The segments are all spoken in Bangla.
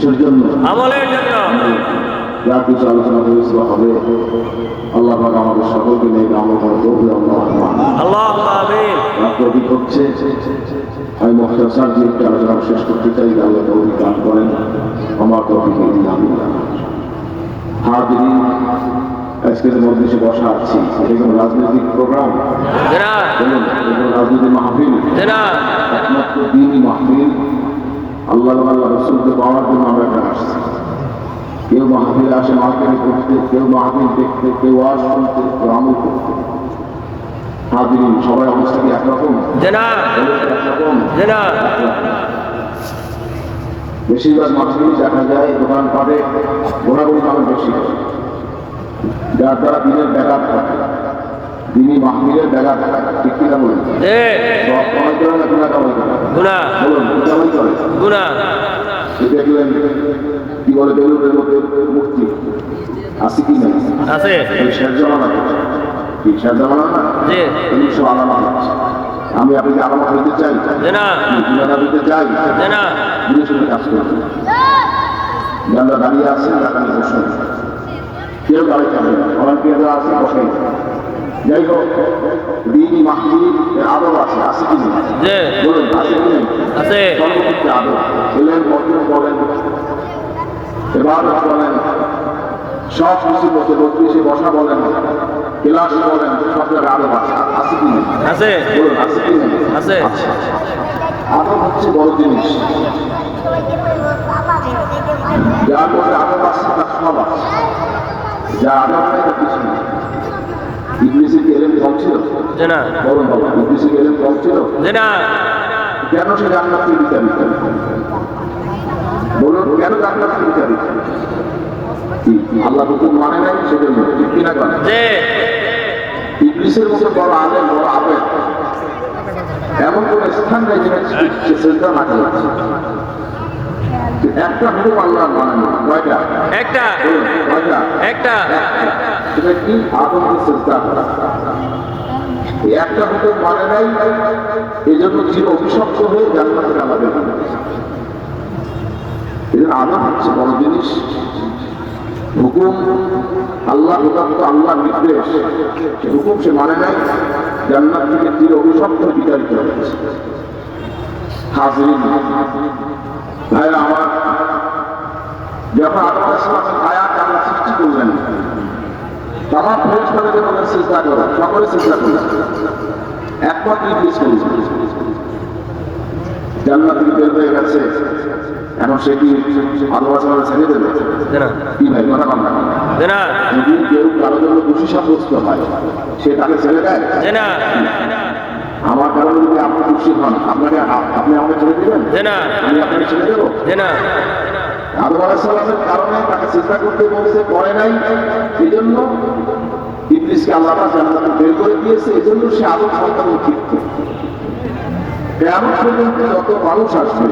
কিসের জন্য? আমলের জন্য। যা কিছু আলোচনা হয়েছিল হবে, আল্লাহ পাক আমাদের সকলকে নিয়ে আমল করার তৌফিক আল্লাহুম্মা আমিন। তৌফিক হচ্ছে আমি মুখতাসার যে একটা আলোচনা শেষ করতে চাই, আল্লাহ তৌফিক দান করেন। আমার তৌফিক ইল্লা বিল্লাহ। হাজিরিন, আজকের মজলিসে বসা আছি, এটা কোনো রাজনৈতিক প্রোগ্রাম না, রাজনৈতিক মাহফিল, একমাত্র দ্বীনি মাহফিল। আল্লাহ আল্লাহ রসুলকে পাওয়ার জন্য আমরা এখানে আসছি। কেউ মাহফিলে আসে মাহফিল করতে, কেউ মাহফিল দেখতে, কেউ ওয়াজ শুনতে, কেউ আমল করতে। হাজিরিন, সবাই অবস্থা কি একরকম? বেশিরভাগ মাহফিল দেখা যায় দোকানপাটে ঘোরাঘুরি মানুষ বেশি, যার দ্বারা দিনের ব্যাঘাত থাকে, দিনই মাহফিলের ব্যাঘাত থাকে। ঠিক কিনা বলুন? সব কামাই করে না গুণা কামাই করে? বলুন, কামাই করে। দেখলেন কি বলে বেলুনের মধ্যে মূর্তি আছে কি নাই? আছে। শেষ জমানা কি শেষ জমানা না? সব আলামা হচ্ছে। আমি আপনাকে আলামা হইতে চাই না, দিতে চাই না, বুঝে শুনে কাজ করতে। আমরা দাঁড়িয়ে আছেন, দাঁড়িয়ে বসুন, কেউ দাঁড়িয়ে যাবে না, অনেকে আছে বসে। যাই হোক, দিনই মাহফিল আদব আছে, আছে কি নেই? বলুন, আছে কি নেই? সর্বক্ষেত্রে আদব। এলেন, বলেন, বলেন, এবার বলেন, সব কিছু বসে বত্রিশে বসা বলেন, ক্লাস বলেন, সব জায়গায় আদব আছে। আছে কি নেই? বলুন, আছে কি নেই? আদব হচ্ছে বড় জিনিস। যার মধ্যে আদব আছে তার সব আছে, যা আদব নেই তার কিছু নেই। ইবলিসের কি এলেম কম ছিল? বলুন বাবা, ইবলিসের এলেম কম ছিল? কেন সে জান্নাতের বিচারিত? বলুন, কেন জান্নাতের বিচারিত? আল্লাহ হুকুম মানে নাই সেজন্য। ঠিক কিনা কেন? ইবলিসের মতো বড় আলেম, বড় আবেদ এমন কোন স্থান নেই যেখানে সে সেজদা না করে। একটা হুকুম আল্লাহ মানে না। কয়টা? একটা। সেটা কি? আদমকে সেজদা করা। একটা হুকুম মানে নাই, এই জন্য চির অভিশপ্ত হয়ে জান্নাতের আমাদের আদম হচ্ছে বড় জিনিস। হুকুম আল্লাহ প্রদত্ত, আল্লাহ নির্দেশ, হুকুম সে মানে নাই, জান্নাত থেকে চির অভিশপ্ত বিতাড়িত হয়েছে। হাজিরিন ভাইরা আমার, যখন আদম আলাইহিস সালামের আয়াত আল্লাহ সৃষ্টি করলেন, তামাম ফেরেশতাদের বলেন সিজদা করো, সকলে সিজদা করলেন, একমাত্র ইবলিস করলেন। জান্নাত থেকে বের হয়ে গেছে, এখন সে কি আদম আলাইহিস সালাম ছেড়ে দেবে? কি ভাই, কথা বল না। যদি কেউ কারো জন্য দোষী সাব্যস্ত হয়, সে তাকে ছেড়ে দেয়? আমার কারণে যদি আপনি দোষী হন, আপনি আমাকে ছেড়ে দেবেন? আমি আপনাকে ছেড়ে দেবো? আদম আলাইহিস সালামের কারণে তাকে চিন্তা করতে বলছে, করে নাই, এই জন্য ইবলিসকে আল্লাহ পাক জান্নাত থেকে বের করে দিয়েছে। এই জন্য সে আদম সন্তানের উদ্বৃত্ত। কেমন পর্যন্ত যত মানুষ আসবে,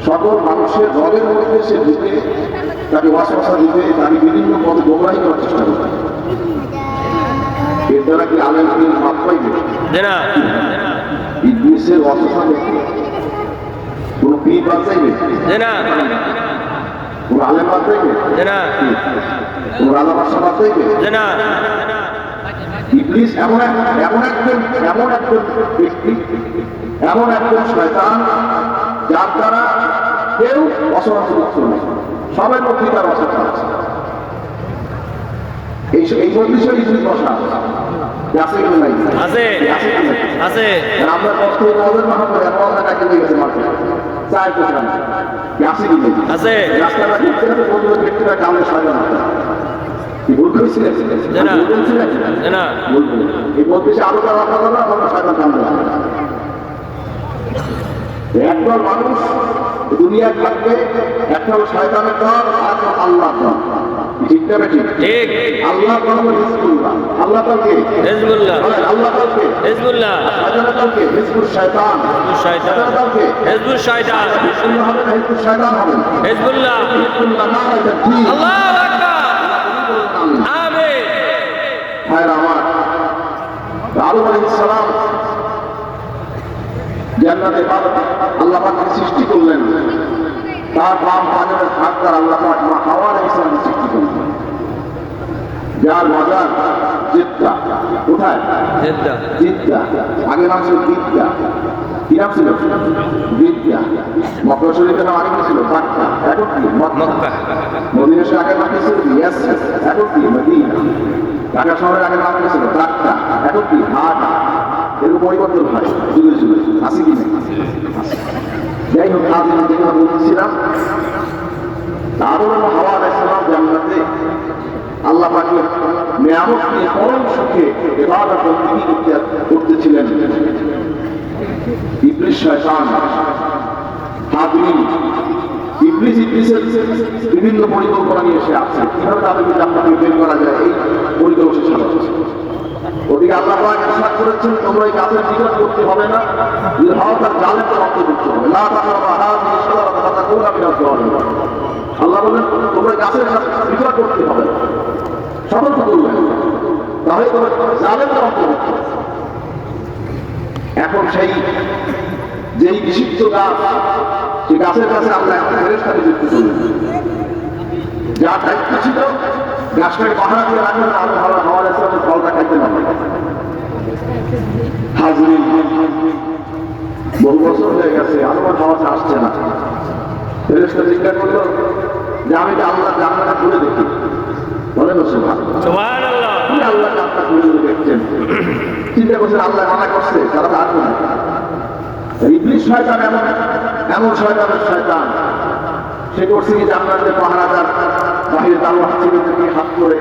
সকল মানুষের রবের মধ্যে সে ঢুকে তাকে ওয়াসওয়াসা দিতে, তাকে বিভিন্ন পথে গোমরাহী করার চেষ্টা করবে। এর দ্বারা কি আলেম মাপ পাইবে? ইবলিসের ওয়াসওয়াসা দেখে কোন পীর বাদ চাইবে? কোন আলেম বাদ চাইবে? কোন রাজা বাদশা বাদ চাইবে? ইবলিস এমন একজন ব্যক্তি, এমন একজন শয়তান, যার দ্বারা কেউ অসহায় নেই, সবার মধ্যেই তার অসহায় আছে। এই মধ্যে ইবলিস বসা আছে কি নাই? আছে। আমরা কষ্ট নজর না হবে, এমন টাকা দিয়ে গেছে মার্কেটে চায় তো আছে কি নেই? রাস্তাটা দেখতে হবে, বন্ধু ব্যক্তিরা কামে সাজানো কি ভুল করেছিলেন? এই মধ্যে সে আলোটা রাখা যাবে, আমরা সাজা কামবে। একদল মানুষ দুনিয়া থাকবে, একটা হলো শয়তানের দল, আর আল্লাহ দল। ঠিক না বেঠিক? আল্লাহ দল হলো হিজবুল্লাহ। আল্লাহ দলকে হিজবুল্লাহ, আল্লাহ দলকে হিজবুল্লাহ, শয়তানের দলকে হিজবুল শয়তান, শয়তানের দলকে হিজবুল শয়তান। হিজবুল্লাহ হবে না হিজবুল শয়তান হবে? হিজবুল্লাহ, হিজবুল্লাহ না এটা ঠিক। আল্লাহু আকবার, আমিন। ভাইরা আমার, আদম আলাইহিস সালাম জান্নাতে আল্লাহ পাক সৃষ্টি করলেন, তার বাম পাঁজরের ধাক্কার আল্লাহ পাক মা হাওয়া আলাইহিস সালামকে সৃষ্টি করলেন। যার বাজার জেদ্দা, কোথায়? জেদ্দা। জিদ্দা, আগে নাম ছিল বিদ্যা। কি নাম ছিল? বিদ্যা। মক্কা শরীফের নাম আগে কি ছিল? মক্কা। এখন কি? মক্কা। মদিনা শহরের আগে নাম কি ছিল? ইয়াসরিব। এখন কি? মদিনা। ঢাকা শহরের আগে নাম কি ছিল? ঢাকা। এখন কি? ঢাকা। এরকম পরিবর্তন হয় যুগে যুগে, আছে কি নেই? যাই হোক, আজ আমি যে কথা বলতেছিলাম, আদম এবং হাওয়া আলাইহিস সালাম জান্নাতে আল্লাহ পাকের নিয়ামত নিয়ে পরম সুখে ইবাদত বন্দেগী করতেছিলেন। ইবলিস শয়তান হাবিল ইবলিসের বিভিন্ন পরিকল্পনা নিয়ে এসে আসছে, কিভাবে তাদেরকে জান্নাত থেকে বের করা যায়, এই পরিকল্পনা চালাচ্ছে। ওদিকে আল্লাহ পাক ইরশাদ করেছেন, তোমরা এই গাছের নিকট করতে হবে না, তার জালের অন্তর্ভুক্ত হবে না। আল্লাহ বলেন তোমরা গাছের নিকট করতে হবে না, সতর্ক করবেন, তাহলে তোমার জালের অন্তর্ভুক্ত। এখন সেই যেই বিশিষ্ট গাছ, সেই গাছের কাছে আমরা একটা ফেরেশতাকে যুক্ত করলেন, যার দায়িত্ব ছিল গাছটাকে পাহারা দিয়ে রাখবেন, আরো ভালো হাওয়া আসলে ফলটা খাইতে না। হাজরিন, বহু বছর হয়ে গেছে, আরো হাওয়া আসছে না। ফেরেশতা জিজ্ঞাসা করলো যে আমি তো আল্লাহ জান্নাতটা খুলে দেখি। বলেন সুবহানাল্লাহ। আপনি আল্লাহ জান্নাতটা খুলে দেখছেন, চিন্তা করছেন আল্লাহ মানা করছে, তারা তো আসবে না। ইবলিস শয়তান এমন শয়তানের শয়তান, সে করছে কি জান্নাতের পাহারাদার বাহিরে তালওয়ার থেকে হাত করে,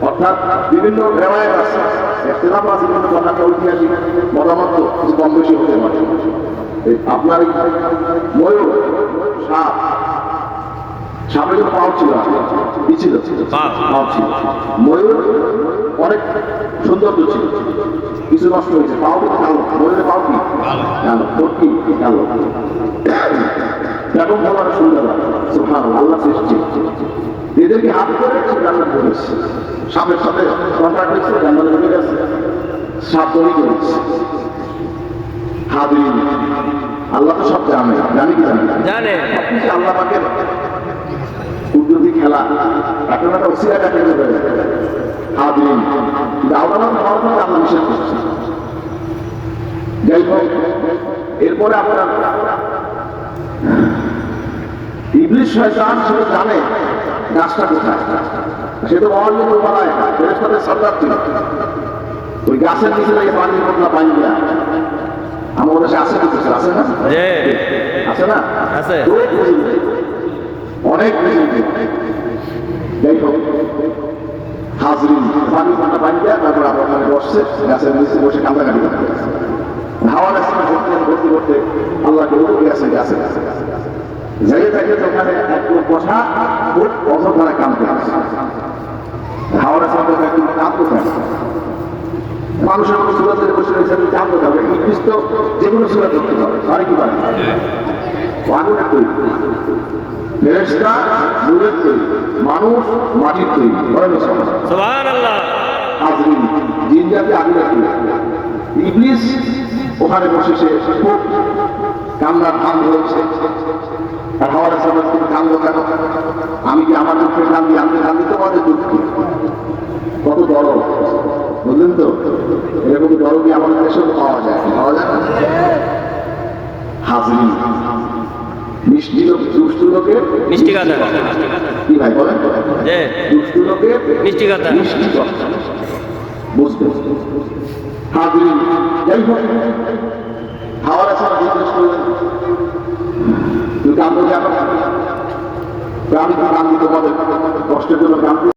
অর্থাৎ বিভিন্ন রেওয়ায়েত আছে, ইখতিলাফ আছে, বিভিন্ন কথা ঐতিহাসিক মতামত কিছু কম বেশি হতে পারে। আপনার ময়ূর, সাপ, সাপের জন্য পাও ছিল, কি ছিল? পাও ছিল। ময়ূর অনেক সৌন্দর্য ছিল, কিছু নষ্ট হয়েছে, পাও কিন্তু কালো। ময়ূরের পাও কি কালো, ঠোঁট কি কালো, এরকম বলার সুন্দর। সুবহানাল্লাহ, আল্লাহ সৃষ্টি। এদেরকে হাত করে জান্নাত করেছে, সাপের সাথে কন্ট্রাক্ট হয়েছে, জান্নাত ঢুকে গেছে, সাপ তৈরি করেছে। হাদিন, আল্লাহ তো সব জানে, জানি কি জানে? আল্লাহ পাকের কুদরতি খেলা, এখন একটা ওসিলা কাটে হাদিন, আল্লাহ নিষেধ করছে। যাই হোক, এরপরে আপনার ইবলিস শয়তান সে জানে গাছটা কোথায়, সে তো মহাল্লায় ফেরেশতাদের সর্দার ছিল। ওই গাছের নিচে থেকে পানির বোতলা পানি দেয়া আমাদের দেশে আছে, কিছু আছে না? আছে না? আছে অনেক। যাই হোক, হাজরিন, পানি ঠান্ডা পানি দেয়া, তারপর আমরা ওখানে বসছে, গাছের নিচে বসে কান্দাকাটি করতে হাওয়া আসছে ভর্তি করতে আল্লাহকে উঠে গেছে গাছে যাই দেখে ওখানে একটু বসা বছর ধরে কাঁদতে আসে। হাওয়ার সাথে একটু কাঁদতে থাকে, মানুষের কোনো সুরতের বসে রয়েছে, কাঁদতে হবে। ইংলিশ তো যে কোনো সুরত করতে পারে, পারে কি পারে? আগুনের তৈরি, ফেরেশতা নূরের তৈরি, মানুষ মাটির তৈরি। সুবহানাল্লাহ। হাজরিন, জিন জাতি আগুনের তৈরি। ইবলিস ওখানে বসে সে খুব কান্নার ভান হয়েছে। আর হাওয়ার সাথে তুমি কান্দো কেন? আমি কি আমার দুঃখে কান্দি? আমি কান্দি তোমাদের দুঃখে। কত দরদ, বুঝলেন তো? এরকম দরদই আমাদের দেশেও পাওয়া যায়, পাওয়া যায় না? হাজরিন, মিষ্টি লোক দুষ্টু লোকের মিষ্টি কথা, কি ভাই বলেন? দুষ্টু লোকের মিষ্টি কথা, মিষ্টি কথা বুঝতে। হাজরিন, যাই হোক, হাওয়ার সাথে জিজ্ঞেস করলেন তুই কান্দো কেন? আমি তো কান্দি তোমাদের কষ্টের জন্য কান্দি।